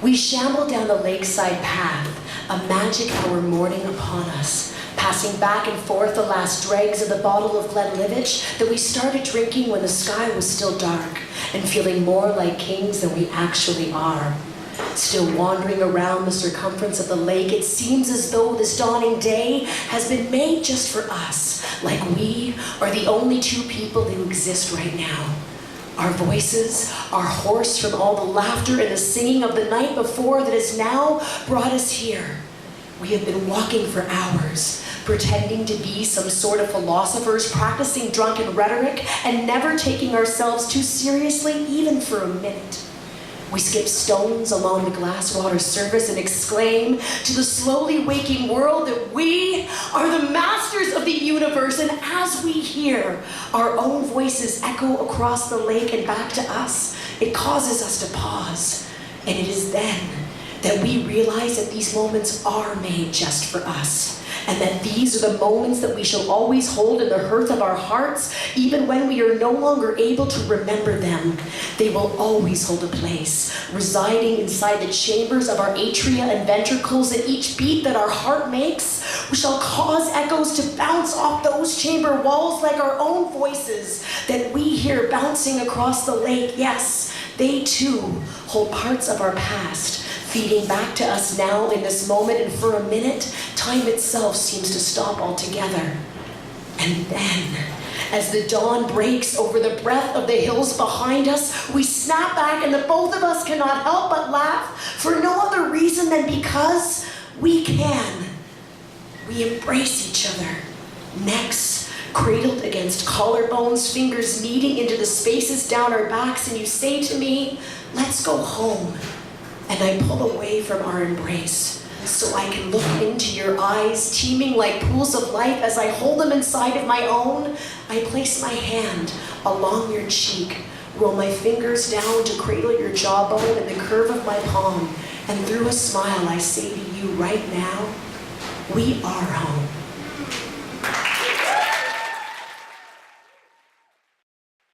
We shamble down the lakeside path, a magic hour morning upon us, passing back and forth the last dregs of the bottle of Glenlivet that we started drinking when the sky was still dark, and feeling more like kings than we actually are. Still wandering around the circumference of the lake, it seems as though this dawning day has been made just for us, like we are the only two people who exist right now. Our voices are hoarse from all the laughter and the singing of the night before that has now brought us here. We have been walking for hours, pretending to be some sort of philosophers, practicing drunken rhetoric, and never taking ourselves too seriously, even for a minute. We skip stones along the glass water surface and exclaim to the slowly waking world that we are the masters of the universe. And as we hear our own voices echo across the lake and back to us, it causes us to pause. And it is then that we realize that these moments are made just for us. And that these are the moments that we shall always hold in the hearth of our hearts, even when we are no longer able to remember them. They will always hold a place, residing inside the chambers of our atria and ventricles, and each beat that our heart makes shall cause echoes to bounce off those chamber walls like our own voices that we hear bouncing across the lake. Yes, they too hold parts of our past, feeding back to us now in this moment, and for a minute, time itself seems to stop altogether. And then, as the dawn breaks over the breadth of the hills behind us, we snap back, and the both of us cannot help but laugh for no other reason than because we can. We embrace each other, necks cradled against collarbones, fingers kneading into the spaces down our backs, and you say to me, "Let's go home." And I pull away from our embrace so I can look into your eyes, teeming like pools of life. As I hold them inside of my own, I place my hand along your cheek, roll my fingers down to cradle your jawbone and the curve of my palm, and through a smile I say to you right now, we are home.